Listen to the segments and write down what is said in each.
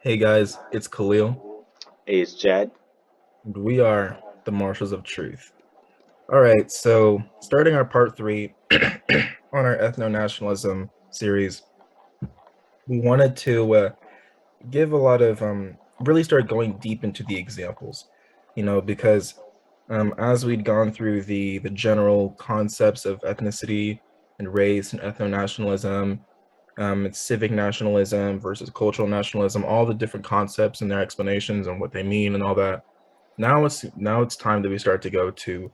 Hey guys, it's Khalil, Hey, it's Chad. and we are the Marshals of Truth. All right, so starting our part three on our ethno-nationalism series, we wanted to give a lot of really start going deep into the examples, because as we'd gone through the general concepts of ethnicity and race and ethno-nationalism, it's civic nationalism versus cultural nationalism, all the different concepts and their explanations and what they mean and all that. Now it's time that we start to go to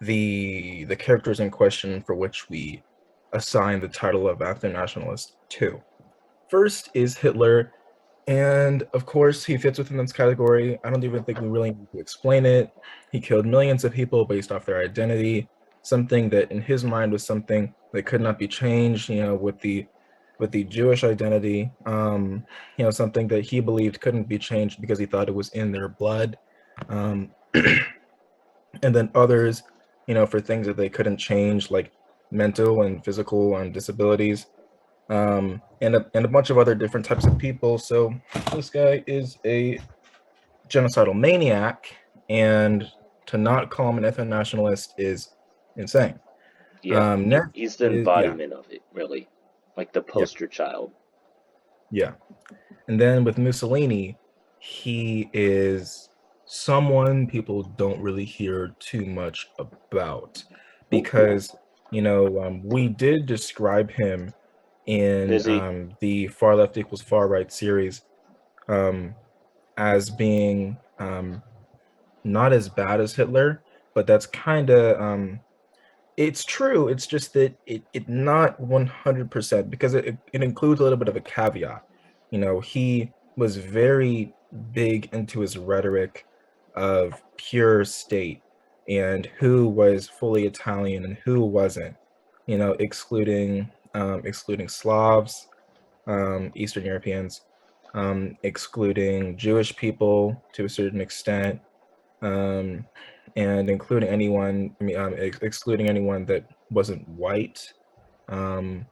the characters in question for which we assign the title of ethno-nationalist to. First is Hitler, and of course he fits within this category. I don't even think we really need to explain it. He killed millions of people based off their identity, something that in his mind was something that could not be changed, with the Jewish identity, something that he believed couldn't be changed because he thought it was in their blood. Um, and then others, for things that they couldn't change, like mental and physical disabilities, and a bunch of other different types of people. So this guy is a genocidal maniac, and to not call him an ethno-nationalist is insane. Yeah, Next he's the is, yeah, embodiment of it, really. Like the yeah, poster child. yeah. And then with Mussolini, he is someone people don't really hear too much about because, we did describe him in Busy. the Far Left Equals Far Right series, um, as being not as bad as Hitler, but that's kind of it's true. It's just that it not 100% because it includes a little bit of a caveat. He was very big into his rhetoric of pure state and who was fully Italian and who wasn't. Excluding Slavs, Eastern Europeans, excluding Jewish people to a certain extent, um, and including anyone, excluding anyone that wasn't white, um,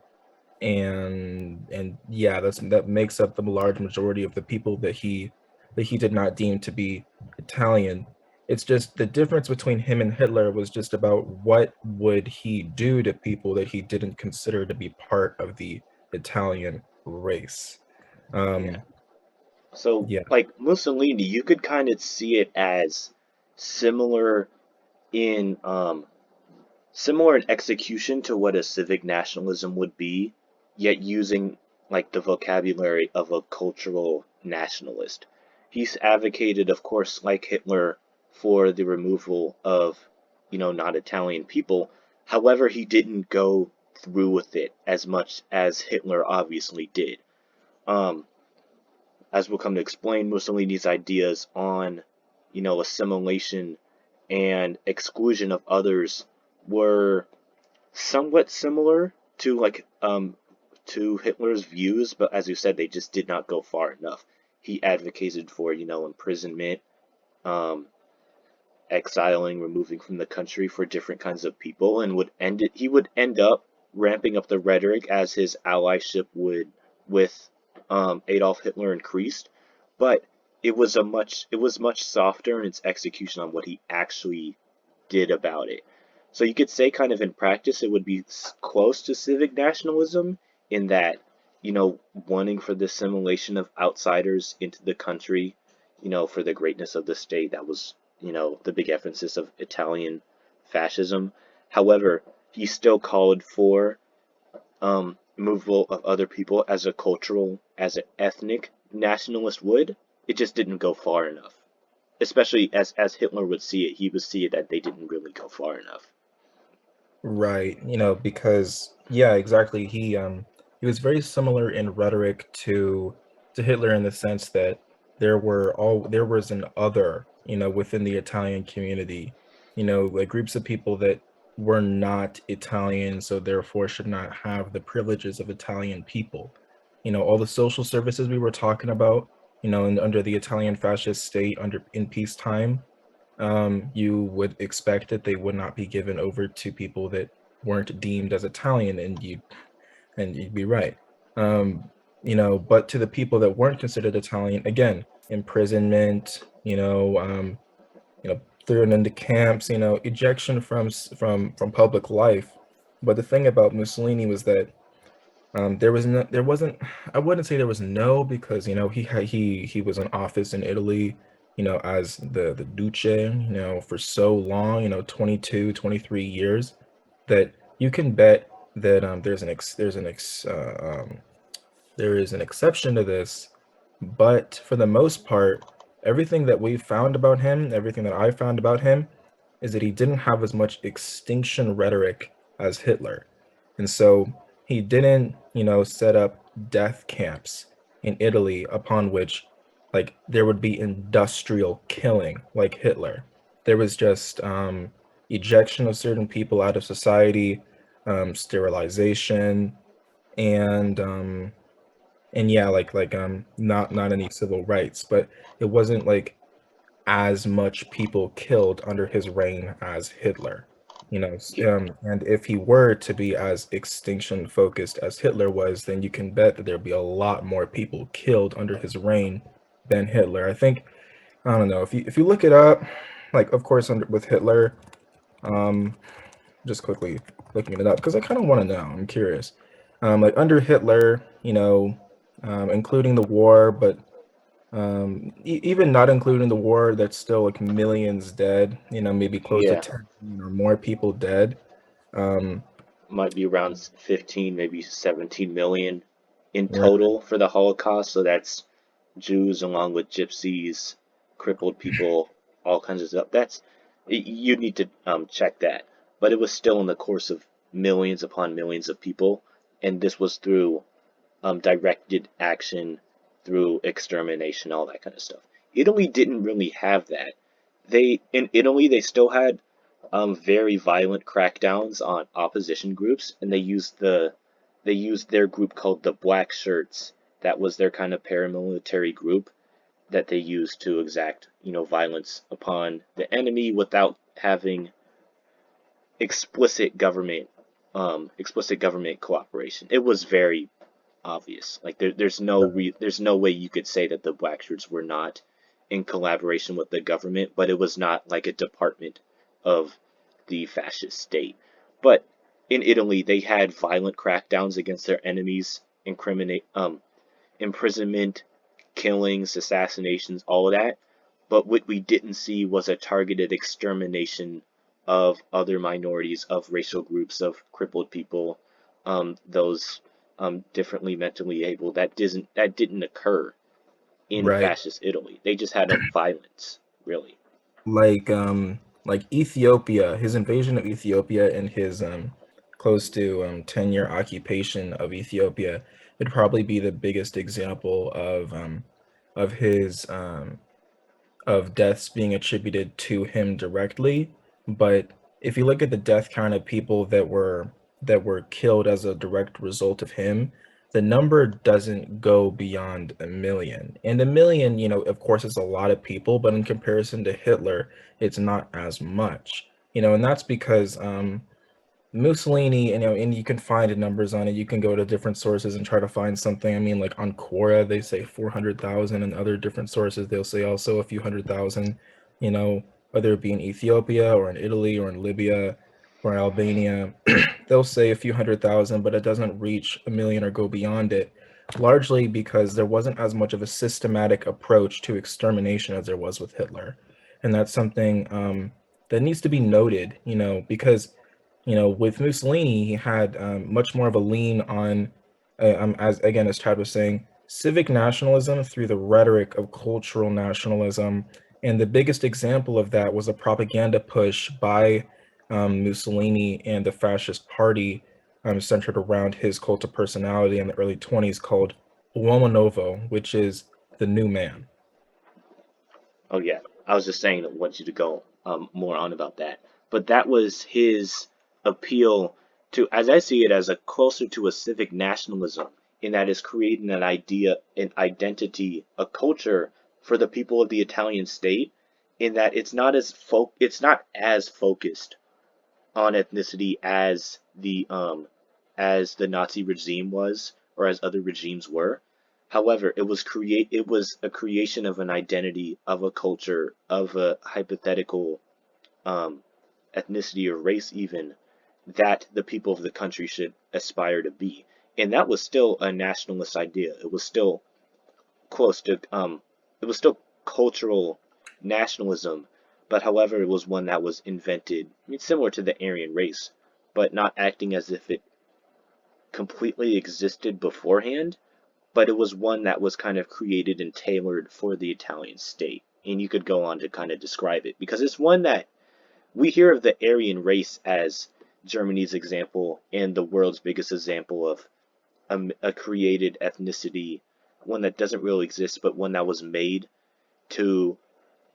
and yeah, that makes up the large majority of the people that he did not deem to be Italian. It's just the difference between him and Hitler was just about what would he do to people that he didn't consider to be part of the Italian race. Yeah. Um, So, yeah, like Mussolini, you could kind of see it as similar in similar in execution to what a civic nationalism would be, yet using like the vocabulary of a cultural nationalist. He's advocated, of course, like Hitler, for the removal of, not Italian people. However, he didn't go through with it as much as Hitler obviously did. Um, as we'll come to explain, Mussolini's ideas on, assimilation and exclusion of others were somewhat similar to to Hitler's views, but as you said, they just did not go far enough. He advocated for, imprisonment, um, exiling, removing from the country for different kinds of people, and he would end up ramping up the rhetoric as his allyship would with Adolf Hitler increased, but it was much softer in its execution on what he actually did about it. So you could say, kind of in practice, it would be close to civic nationalism in that, wanting for the assimilation of outsiders into the country, for the greatness of the state. That was, the big emphasis of Italian fascism. However, he still called for removal of other people as a cultural, as an ethnic nationalist would. It just didn't go far enough. Especially as Hitler would see it, he would see it that they didn't really go far enough. right. Because yeah, exactly. He was very similar in rhetoric to Hitler in the sense that there was an other, within the Italian community, like groups of people that were not Italian, so therefore should not have the privileges of Italian people. All the social services we were talking about, under the Italian fascist state under in peacetime, you would expect that they would not be given over to people that weren't deemed as Italian, and you'd be right. Um, but to the people that weren't considered Italian, again, imprisonment, thrown into camps, ejection from public life. But the thing about Mussolini was that there wasn't, I wouldn't say there was no, because he was in office in Italy, as the Duce, for so long, 22, 23 years, that you can bet that there is an exception to this, but for the most part, everything that we found about him, everything that I found about him, is that he didn't have as much extinction rhetoric as Hitler. And so he didn't, set up death camps in Italy upon which, like, there would be industrial killing like Hitler. There was just ejection of certain people out of society, sterilization, and yeah, not any civil rights, but it wasn't like as much people killed under his reign as Hitler. Yeah, And if he were to be as extinction focused as Hitler was, then you can bet that there'd be a lot more people killed under his reign than Hitler. I think, I don't know, if you look it up, like, of course, with Hitler, um just quickly looking it up because I kind of want to know. I'm curious. Like, under Hitler, including the war, but even not including the war, that's still like millions dead. Maybe close to yeah, 10 million or more people dead. Um, might be around 15, maybe 17 million in right, total for the Holocaust. So that's Jews along with gypsies, crippled people, all kinds of stuff. You need to check that. But it was still in the course of millions upon millions of people, and this was through directed action, through extermination, all that kind of stuff. Italy didn't really have that. In Italy they still had very violent crackdowns on opposition groups, and they used their group called the Black Shirts. That was their kind of paramilitary group that they used to exact, violence upon the enemy without having explicit government cooperation. It was very obvious. Like there's no way you could say that the Black Shirts were not in collaboration with the government, but it was not like a department of the fascist state. But in Italy, they had violent crackdowns against their enemies, imprisonment, killings, assassinations, all of that. But what we didn't see was a targeted extermination of other minorities, of racial groups, of crippled people, those differently mentally able. That didn't occur in right. fascist Italy. They just had a violence, really. Like Ethiopia, his invasion of Ethiopia and his close to 10-year occupation of Ethiopia would probably be the biggest example of his of deaths being attributed to him directly. But if you look at the death count of people that were killed as a direct result of him, the number doesn't go beyond a million. And a million, of course, is a lot of people, but in comparison to Hitler, it's not as much. And that's because Mussolini, and you can find numbers on it. You can go to different sources and try to find something. I mean, like on Quora, they say 400,000, and other different sources, they'll say also a few hundred thousand, whether it be in Ethiopia or in Italy or in Libya or in Albania, they'll say a few hundred thousand, but it doesn't reach a million or go beyond it, largely because there wasn't as much of a systematic approach to extermination as there was with Hitler. And that's something that needs to be noted, because with Mussolini, he had much more of a lean on, as Chad was saying, civic nationalism through the rhetoric of cultural nationalism. And the biggest example of that was a propaganda push by Mussolini and the Fascist Party, centered around his cult of personality in the early 20s, called Uomo Novo, which is the new man. Oh yeah, I was just saying I want you to go more on about that. But that was his appeal to, as I see it, as a closer to a civic nationalism, in that is creating an idea, an identity, a culture for the people of the Italian state, in that it's not as focused on ethnicity as the Nazi regime was, or as other regimes were. However, it was a creation of an identity, of a culture, of a hypothetical um, ethnicity or race even that the people of the country should aspire to be. And that was still a nationalist idea. It was still close to it was still cultural nationalism, but however it was one that was invented, I mean, similar to the Aryan race, but not acting as if it completely existed beforehand, but it was one that was kind of created and tailored for the Italian state. And you could go on to kind of describe it because it's one that we hear of the Aryan race as Germany's example and the world's biggest example of a created ethnicity, one that doesn't really exist, but one that was made to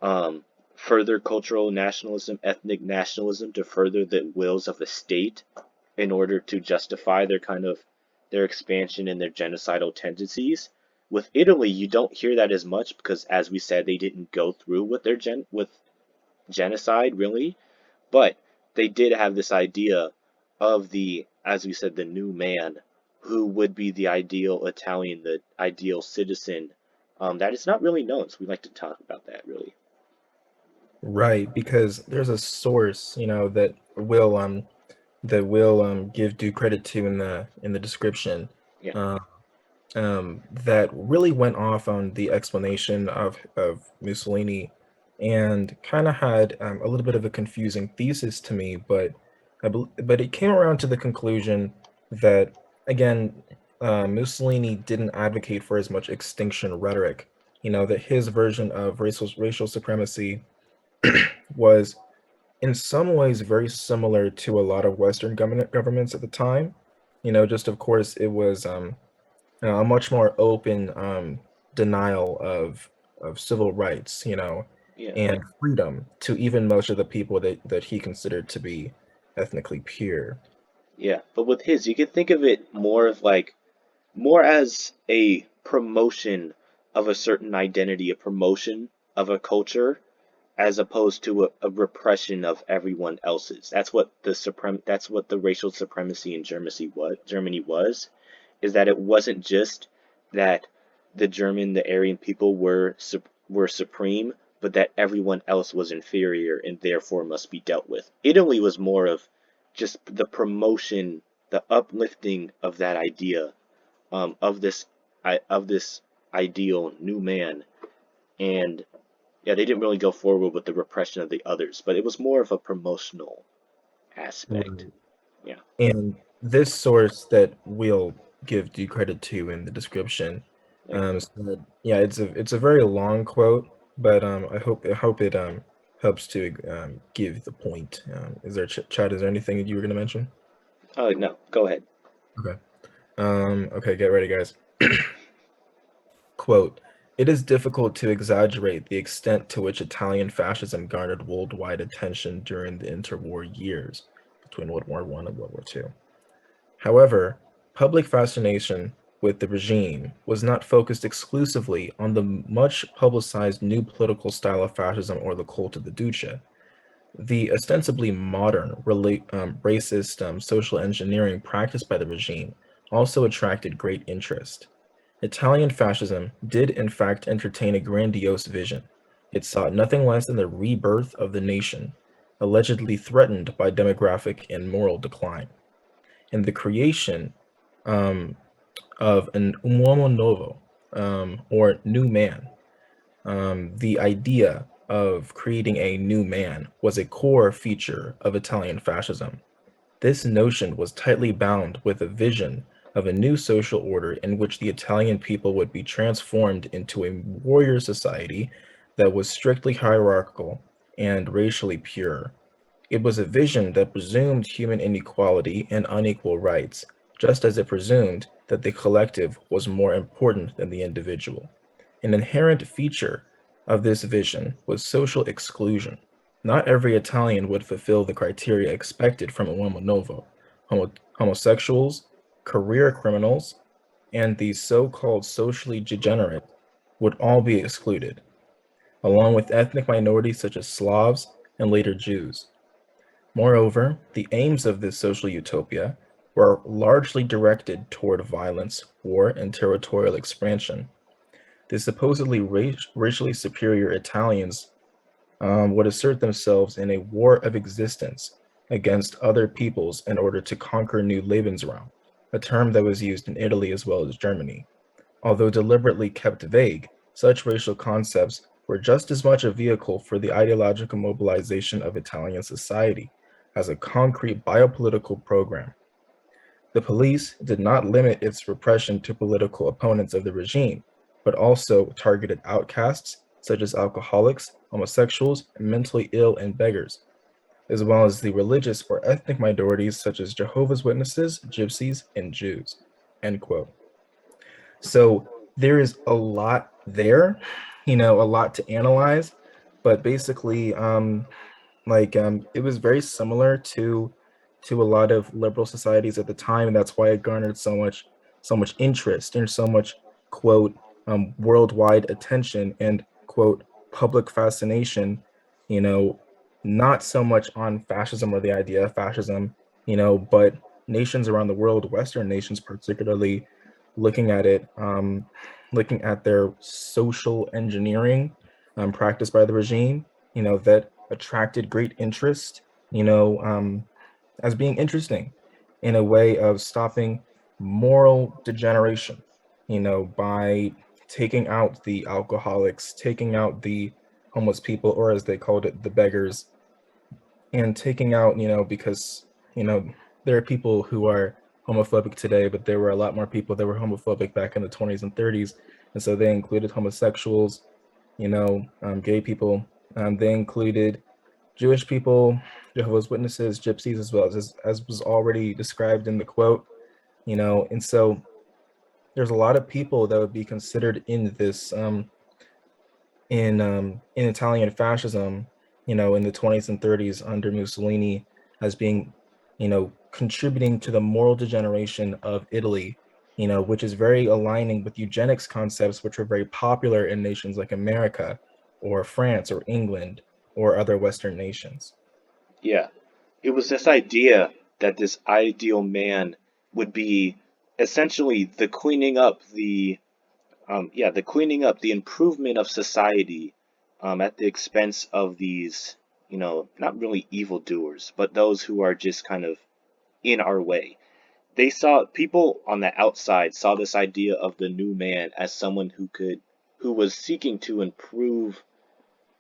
um, further cultural nationalism, ethnic nationalism, to further the wills of a state in order to justify their expansion and their genocidal tendencies. With Italy, you don't hear that as much because, as we said, they didn't go through with with genocide really, but they did have this idea of the, as we said, the new man who would be the ideal Italian, the ideal citizen. That is not really known, so we like to talk about that really. Right, because there's a source, that will give due credit to in the description. Yeah, Uh, that really went off on the explanation of Mussolini and kind of had a little bit of a confusing thesis to me, but it came around to the conclusion that again, Mussolini didn't advocate for as much extinction rhetoric. That his version of racial supremacy was in some ways very similar to a lot of Western governments at the time. Just of course it was a much more open denial of civil rights, yeah, and freedom to even most of the people that he considered to be ethnically pure. yeah. But with his, you can think of it more of like more as a promotion of a certain identity, a promotion of a culture, as opposed to a repression of everyone else's. That's what the racial supremacy in Germany was, is that it wasn't just that the Aryan people were supreme, but that everyone else was inferior and therefore must be dealt with. Italy was more of just the promotion, the uplifting of that idea, of this ideal new man, and yeah, they didn't really go forward with the repression of the others, but it was more of a promotional aspect. Right. Yeah, And this source that we'll give due credit to in the description, yeah. said, yeah, it's a very long quote, but I hope it helps to give the point. Is there Chad? Is there anything that you were going to mention? Oh no, go ahead. Okay. Okay, get ready, guys. Quote, "It is difficult to exaggerate the extent to which Italian fascism garnered worldwide attention during the interwar years between World War I and World War II. However, public fascination with the regime was not focused exclusively on the much publicized new political style of fascism or the cult of the Duce. The ostensibly modern, racist social engineering practiced by the regime also attracted great interest. Italian fascism did in fact entertain a grandiose vision. It sought nothing less than the rebirth of the nation, allegedly threatened by demographic and moral decline, and the creation um, of an uomo novo, or new man. The idea of creating a new man was a core feature of Italian fascism. This notion was tightly bound with a vision of a new social order in which the Italian people would be transformed into a warrior society that was strictly hierarchical and racially pure. It was a vision that presumed human inequality and unequal rights, just as it presumed that the collective was more important than the individual. An inherent feature of this vision was social exclusion. Not every Italian would fulfill the criteria expected from a uomo novo. Homosexuals, career criminals, and the so-called socially degenerate would all be excluded, along with ethnic minorities such as Slavs and later Jews. Moreover, the aims of this social utopia were largely directed toward violence, war, and territorial expansion. The supposedly racially superior Italians would assert themselves in a war of existence against other peoples in order to conquer new Lebensraum, a term that was used in Italy as well as Germany. Although deliberately kept vague, such racial concepts were just as much a vehicle for the ideological mobilization of Italian society as a concrete biopolitical program. The police did not limit its repression to political opponents of the regime, but also targeted outcasts such as alcoholics, homosexuals, mentally ill, and beggars, as well as the religious or ethnic minorities such as Jehovah's Witnesses, Gypsies, and Jews. End quote. So there is a lot there, a lot to analyze, but basically, it was very similar to a lot of liberal societies at the time, and that's why it garnered so much interest and so much quote worldwide attention and quote public fascination. You know, not so much on fascism or the idea of fascism, but nations around the world, Western nations particularly, looking at it, looking at their social engineering practiced by the regime, that attracted great interest, as being interesting in a way of stopping moral degeneration, by taking out the alcoholics, taking out the homeless people, or as they called it, the beggars, and taking out, because, there are people who are homophobic today, but there were a lot more people that were homophobic back in the 20s and 30s. And so they included homosexuals, gay people. They included Jewish people, Jehovah's Witnesses, Gypsies, as well as was already described in the quote, and so there's a lot of people that would be considered in this in Italian fascism, in the 20s and 30s under Mussolini as being, contributing to the moral degeneration of Italy, which is very aligning with eugenics concepts, which were very popular in nations like America or France or England or other Western nations. Yeah. It was this idea that this ideal man would be essentially the cleaning up, the cleaning up, the improvement of society, at the expense of these, not really evildoers, but those who are just kind of in our way. They saw people on the outside saw this idea of the new man as someone who was seeking to improve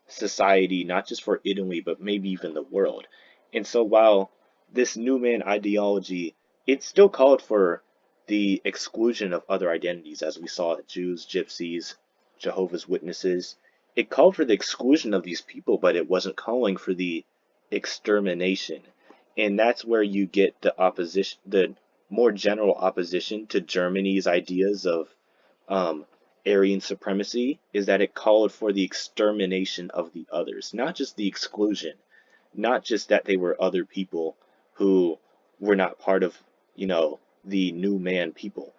society, not just for Italy, but maybe even the world. And so while this new man ideology, it still called for the exclusion of other identities, as we saw Jews, Gypsies, Jehovah's Witnesses. It called for the exclusion of these people, but it wasn't calling for the extermination. And that's where you get the opposition, the more general opposition to Germany's ideas of um, Aryan supremacy, is that it called for the extermination of the others, not just the exclusion, not just that they were other people who were not part of, the new man people.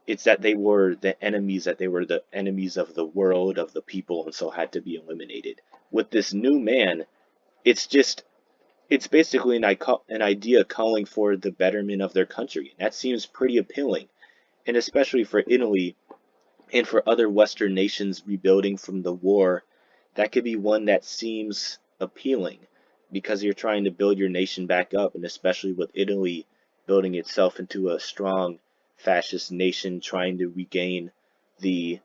It's that they were the enemies, that they were the enemies of the world, of the people, and so had to be eliminated. With this new man, it's just, it's basically an idea calling for the betterment of their country. And that seems pretty appealing. And especially for Italy, and for other Western nations rebuilding from the war, that could be one that seems appealing because you're trying to build your nation back up, and especially with Italy building itself into a strong fascist nation, trying to regain the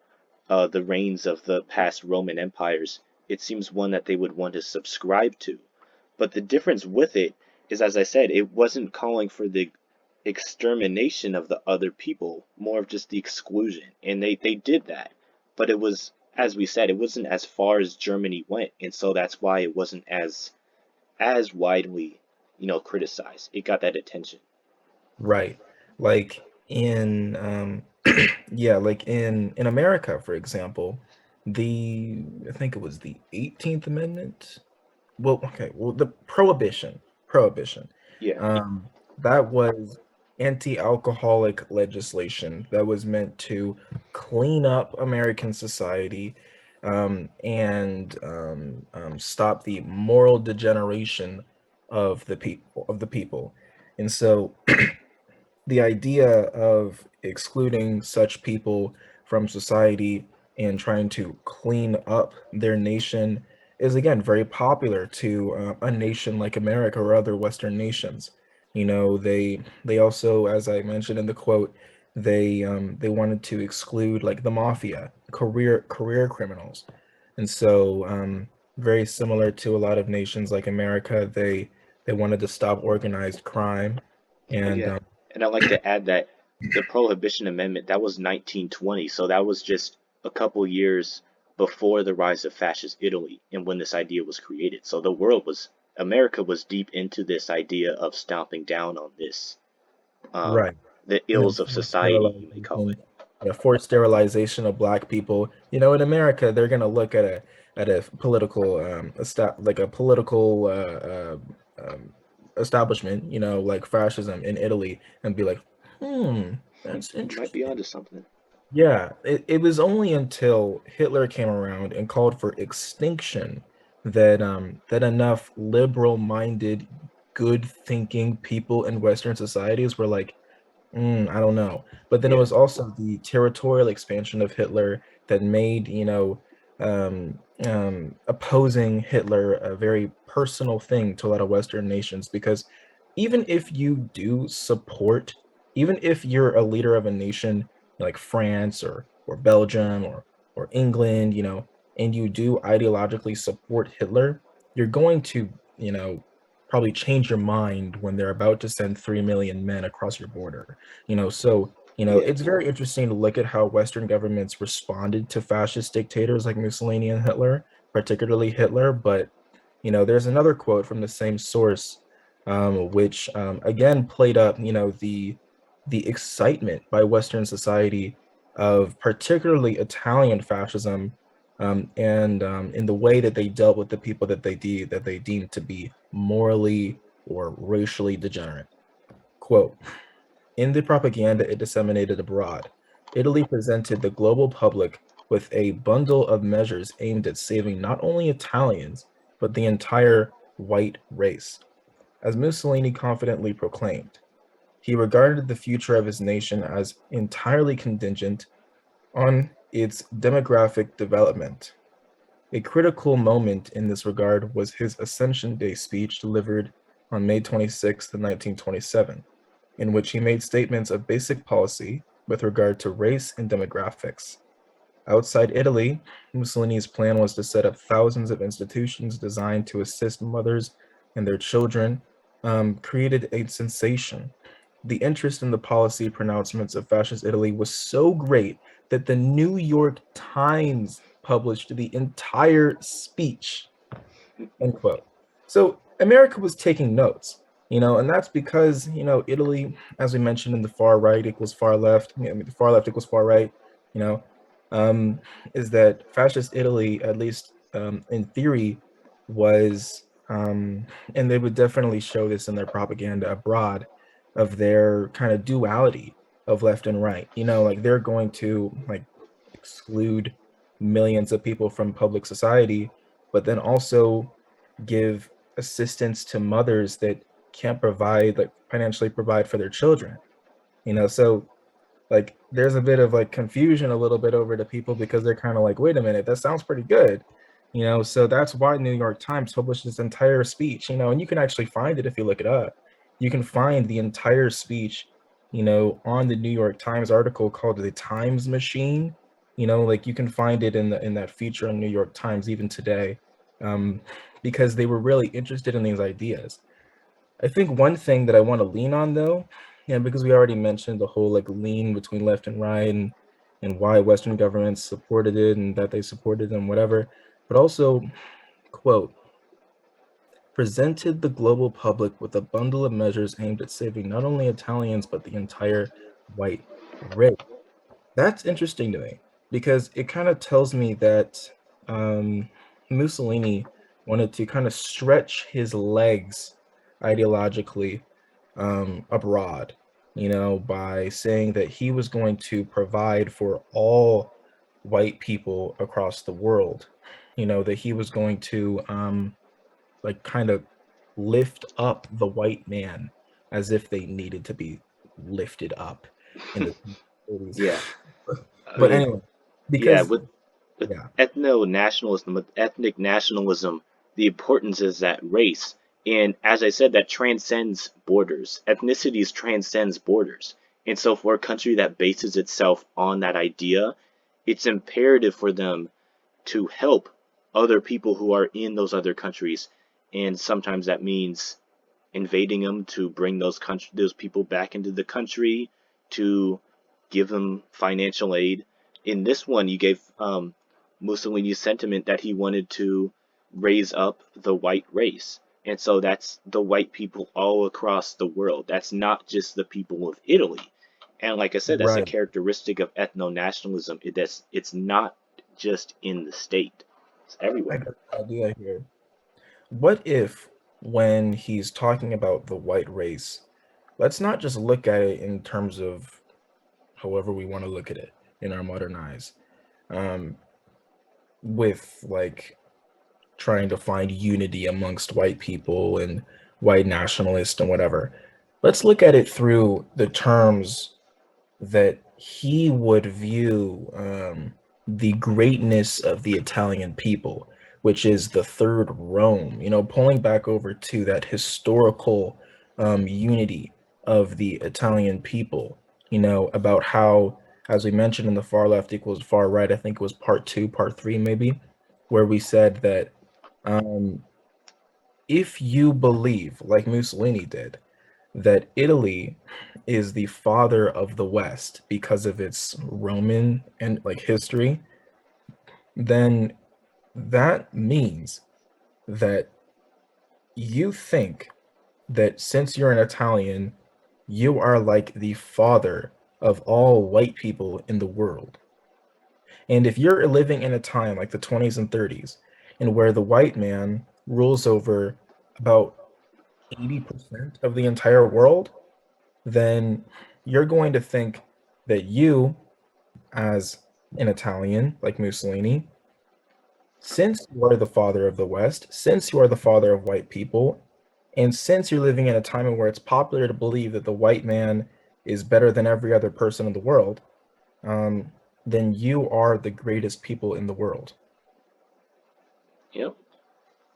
the reigns of the past Roman empires, it seems one that they would want to subscribe to. But the difference with it is, as I said, it wasn't calling for the extermination of the other people, more of just the exclusion. And they did that. But it was, as we said, it wasn't as far as Germany went. And so that's why it wasn't as widely, criticized. It got that attention. Right. Like in yeah, like in America, for example, I think it was the 18th Amendment. Well, okay, well, the prohibition. Yeah. That was anti-alcoholic legislation that was meant to clean up American society, and stop the moral degeneration of the people. And so the idea of excluding such people from society and trying to clean up their nation is again very popular to a nation like America or other Western nations. You know, they also, as I mentioned in the quote, they wanted to exclude like the mafia, career criminals, and so very similar to a lot of nations like America, they wanted to stop organized crime, Oh and yeah, and I'd like to add that the Prohibition Amendment, that was 1920, so that was just a couple years before the rise of Fascist Italy and when this idea was created. So America was deep into this idea of stomping down on this, um, right. the And then ills of society, you may call it. forced sterilization of black people. You know, in America, they're gonna look at a political like a political establishment, you know, like fascism in Italy, and be like, that's You might be interesting. onto something. Yeah, it was only until Hitler came around and called for extinction that enough liberal-minded, good-thinking people in Western societies were like, I don't know. But then it Yeah, was also the territorial expansion of Hitler that made, opposing Hitler a very personal thing to a lot of Western nations. Because even if you do support, even if you're a leader of a nation like France or Belgium or England, you know, and you do ideologically support Hitler, you're going to, probably change your mind when they're about to send 3 million men across your border. So yeah, it's very interesting to look at how Western governments responded to fascist dictators like Mussolini and Hitler, particularly Hitler. But there's another quote from the same source, which again played up the excitement by Western society of particularly Italian fascism, and in the way that they dealt with the people that they deemed to be morally or racially degenerate. Quote, in the propaganda it disseminated abroad, Italy presented the global public with a bundle of measures aimed at saving not only Italians, but the entire white race. As Mussolini confidently proclaimed, he regarded the future of his nation as entirely contingent on its demographic development. A critical moment in this regard was his Ascension Day speech delivered on May 26, 1927, in which he made statements of basic policy with regard to race and demographics. Outside Italy, Mussolini's plan was to set up thousands of institutions designed to assist mothers and their children, created a sensation. The interest in the policy pronouncements of fascist Italy was so great that the New York Times published the entire speech, end quote. So America was taking notes, and that's because, Italy, as we mentioned, in the far right equals far left, the far left equals far right, you know, um, is that fascist Italy, at least in theory, was, and they would definitely show this in their propaganda abroad, of their kind of duality of left and right. Like they're going to like exclude millions of people from public society, but then also give assistance to mothers that can't provide, like financially provide for their children. So like there's a bit of like confusion a little bit over the people because they're kind of like, wait a minute, that sounds pretty good. So that's why New York Times published this entire speech, and you can actually find it if you look it up. You can find the entire speech, on the New York Times article called The Times Machine. Like you can find it in that feature on New York Times even today. Because they were really interested in these ideas. I think one thing that I want to lean on though, because we already mentioned the whole like lean between left and right, and why Western governments supported it and that they supported them, whatever, but also, quote, presented the global public with a bundle of measures aimed at saving not only Italians, but the entire white race. That's interesting to me because it kind of tells me that um, Mussolini wanted to kind of stretch his legs ideologically abroad, by saying that he was going to provide for all white people across the world, that he was going to like kind of lift up the white man as if they needed to be lifted up in the 30s. Yeah. I But mean, anyway, yeah, because with yeah, ethno-nationalism, with ethnic nationalism, the importance is that race. And as I said, that transcends borders. Ethnicities transcends borders. And so for a country that bases itself on that idea, it's imperative for them to help other people who are in those other countries. And sometimes that means invading them to bring those people back into the country, to give them financial aid. In this one, you gave Mussolini sentiment that he wanted to raise up the white race. And so that's the white people all across the world. That's not just the people of Italy. And like I said, that's a right. characteristic of ethno-nationalism. It's not just in the state. It's I everywhere. got an idea here. What if, when he's talking about the white race, let's not just look at it in terms of however we want to look at it in our modern eyes, um, with like trying to find unity amongst white people and white nationalists and whatever. Let's look at it through the terms that he would view the greatness of the Italian people, which is the third Rome, pulling back over to that historical unity of the Italian people, about how, as we mentioned in the far left equals far right, I think it was part two, part three, maybe, where we said that um, if you believe, like Mussolini did, that Italy is the father of the West because of its Roman and like history, then that means that you think that since you're an Italian, you are like the father of all white people in the world. And if you're living in a time like the 20s and 30s, and where the white man rules over about 80% of the entire world, then you're going to think that you, as an Italian like Mussolini, since you are the father of the West, since you are the father of white people, and since you're living in a time where it's popular to believe that the white man is better than every other person in the world, um, then you are the greatest people in the world. Yep.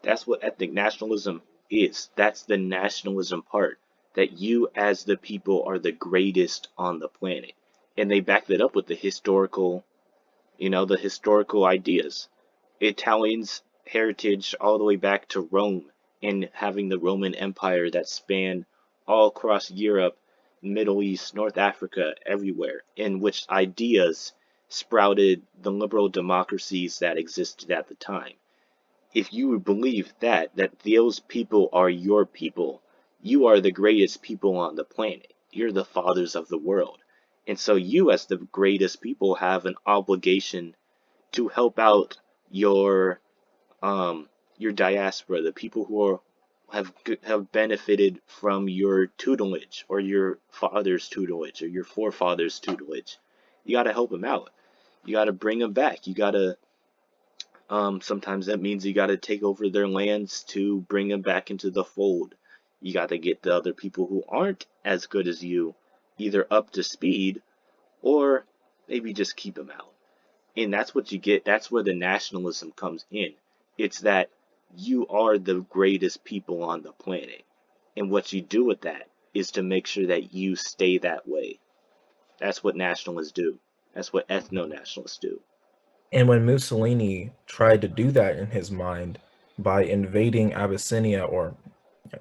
That's what ethnic nationalism is. That's the nationalism part. That you, as the people, are the greatest on the planet. And they back that up with the historical ideas. Italians' heritage all the way back to Rome and having the Roman Empire that spanned all across Europe, Middle East, North Africa, everywhere, in which ideas sprouted the liberal democracies that existed at the time. If you believe that those people are your people, you are the greatest people on the planet. You're the fathers of the world. And so you, as the greatest people, have an obligation to help out your um your diaspora, the people who have benefited from your tutelage or your father's tutelage or your forefathers' tutelage. You got to help them out. You got to bring them back. You got to sometimes that means you got to take over their lands to bring them back into the fold. You got to get the other people who aren't as good as you either up to speed or maybe just keep them out. And that's what you get. That's where the nationalism comes in. It's that you are the greatest people on the planet. And what you do with that is to make sure that you stay that way. That's what nationalists do. That's what ethno nationalists do. And when Mussolini tried to do that in his mind by invading Abyssinia, or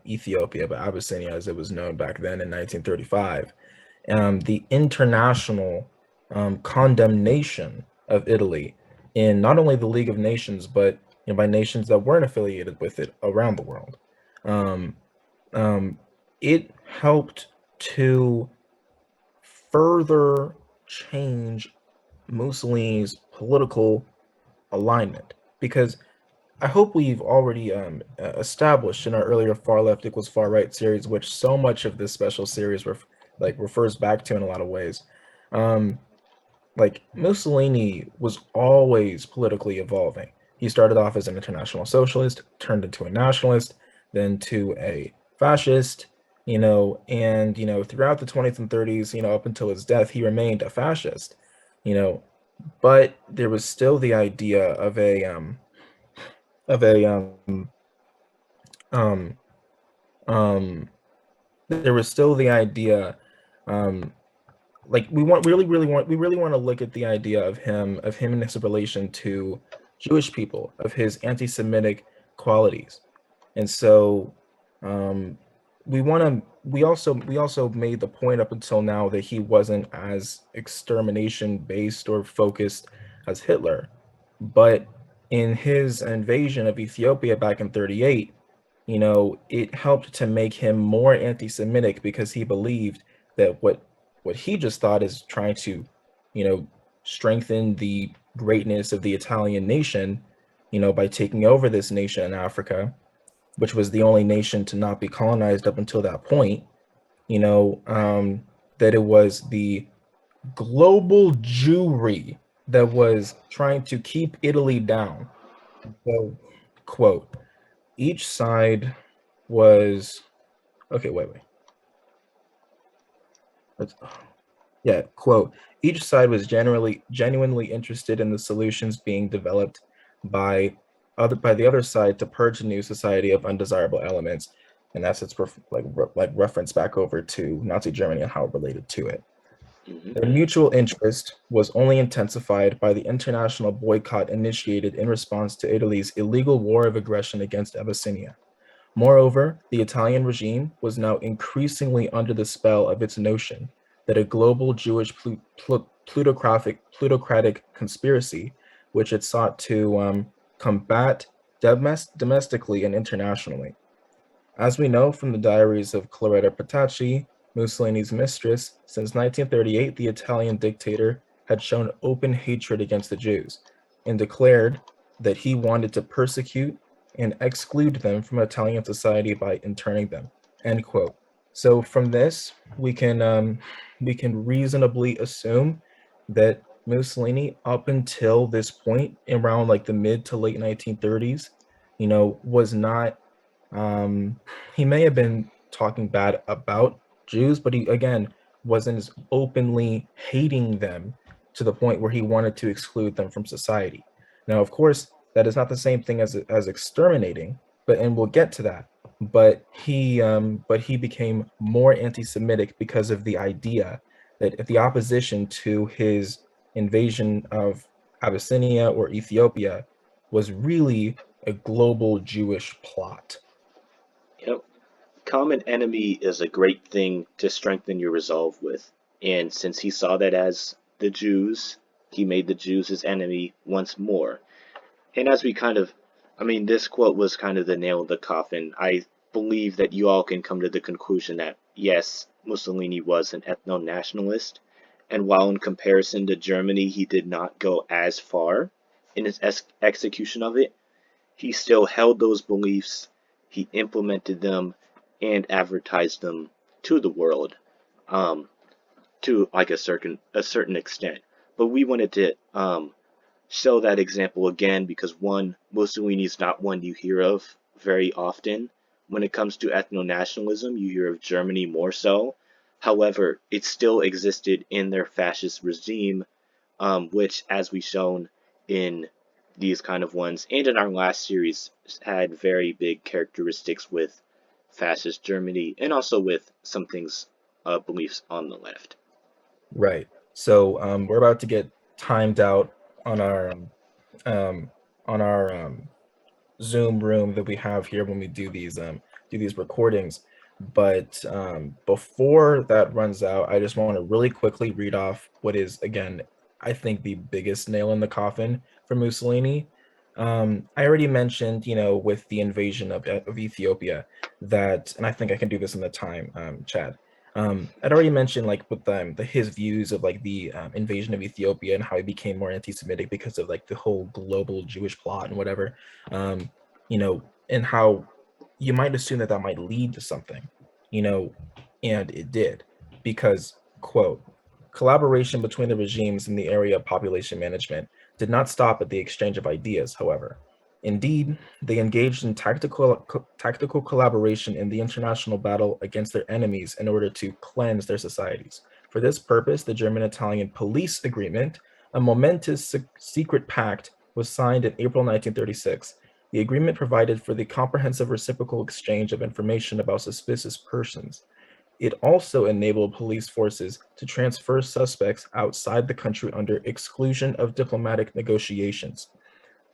Ethiopia, but Abyssinia as it was known back then in 1935, the international condemnation of Italy in not only the League of Nations, but by nations that weren't affiliated with it around the world, um, um, it helped to further change Mussolini's political alignment, because I hope we've already established in our earlier far left equals far right series, which so much of this special series refers back to in a lot of ways. Um, like Mussolini was always politically evolving. He started off as an international socialist, turned into a nationalist, then to a fascist, and throughout the 20s and 30s, up until his death, he remained a fascist, you know, but there was still the idea of a um um there was still the idea um like we really want to look at the idea of him and his relation to Jewish people, of his anti-Semitic qualities. And so um we also made the point up until now that he wasn't as extermination based or focused as Hitler. But in his invasion of Ethiopia back in 38, it helped to make him more anti-Semitic because he believed that what he just thought is trying to, you know, strengthen the greatness of the Italian nation, by taking over this nation in Africa, which was the only nation to not be colonized up until that point, that it was the global Jewry that was trying to keep Italy down. So, quote, each side was okay, wait. Let's, yeah, quote, each side was genuinely interested in the solutions being developed by by the other side to purge the new society of undesirable elements. And that's its like reference back over to Nazi Germany and how it related to it. Hmm. Their mutual interest was only intensified by the international boycott initiated in response to Italy's illegal war of aggression against Abyssinia. Moreover, the Italian regime was now increasingly under the spell of its notion that a global Jewish plutocratic conspiracy, which it sought to combat domestically and internationally. As we know from the diaries of Cloretta Petacci, Mussolini's mistress, since 1938, the Italian dictator had shown open hatred against the Jews and declared that he wanted to persecute and exclude them from Italian society by interning them. End quote. So from this, we can reasonably assume that Mussolini, up until this point, around like the mid to late 1930s, was not um, he may have been talking bad about Jews, but he again wasn't as openly hating them to the point where he wanted to exclude them from society. Now, of course, that is not the same thing as exterminating, and we'll get to that. But he became more anti-Semitic because of the idea that the opposition to his invasion of Abyssinia or Ethiopia was really a global Jewish plot. Yep. Common enemy is a great thing to strengthen your resolve with. And since he saw that as the Jews, he made the Jews his enemy once more. And as we kind of, I mean, this quote was kind of the nail in the coffin. I believe that you all can come to the conclusion that, yes, Mussolini was an ethno-nationalist, and while in comparison to Germany, he did not go as far in his execution of it, he still held those beliefs, he implemented them, and advertised them to the world, um, to like a certain extent. But we wanted to show that example again because one, Mussolini is not one you hear of very often. When it comes to ethno-nationalism, you hear of Germany more so. However, it still existed in their fascist regime, which, as we've shown in these kind of ones and in our last series, had very big characteristics with fascist Germany and also with some things, beliefs on the left. Right. So we're about to get timed out on um, our Zoom room that we have here when we do these recordings. But before that runs out, I just want to really quickly read off what is again, I think the biggest nail in the coffin for Mussolini. I already mentioned, with the invasion of Ethiopia, that, and I think I can do this in the time, Chad. I'd already mentioned like with his views of like the invasion of Ethiopia and how he became more anti-Semitic because of like the whole global Jewish plot and whatever, and how you might assume that that might lead to something, you know, and it did, because quote, collaboration between the regimes in the area of population management did not stop at the exchange of ideas, however. Indeed, they engaged in tactical collaboration in the international battle against their enemies in order to cleanse their societies. For this purpose, the German-Italian Police Agreement, a momentous secret pact, was signed in April 1936. The agreement provided for the comprehensive reciprocal exchange of information about suspicious persons. It also enabled police forces to transfer suspects outside the country under exclusion of diplomatic negotiations,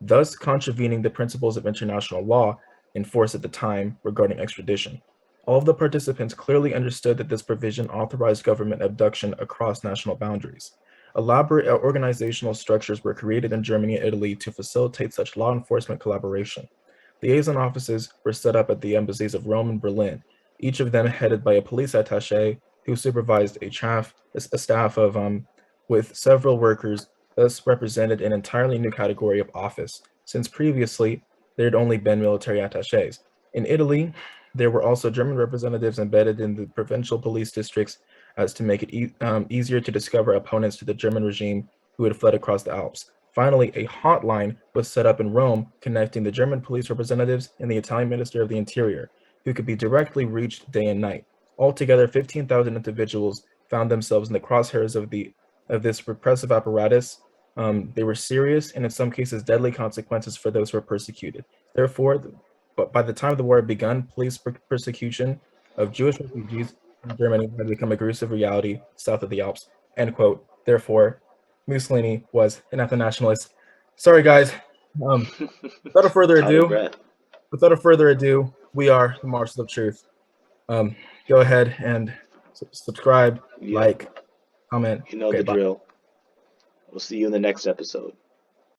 thus contravening the principles of international law in force at the time regarding extradition. All of the participants clearly understood that this provision authorized government abduction across national boundaries. Elaborate organizational structures were created in Germany and Italy to facilitate such law enforcement collaboration. Liaison offices were set up at the embassies of Rome and Berlin, each of them headed by a police attaché who supervised a staff of with several workers, thus represented an entirely new category of office, since previously there had only been military attachés. In Italy, there were also German representatives embedded in the provincial police districts as to make it easier to discover opponents to the German regime who had fled across the Alps. Finally, a hotline was set up in Rome connecting the German police representatives and the Italian Minister of the Interior, who could be directly reached day and night. Altogether, 15,000 individuals found themselves in the crosshairs of this repressive apparatus. They were serious and in some cases deadly consequences for those who were persecuted. Therefore, but by the time the war had begun, police persecution of Jewish refugees in Germany had become a gruesome reality south of the Alps. End quote. Therefore, Mussolini was an ethno-nationalist. Sorry, guys. Without further Out of ado, breath. we are the Marshals of Truth. Go ahead and subscribe, Yep. like, comment. You know Okay, the bye. drill. We'll see you in the next episode.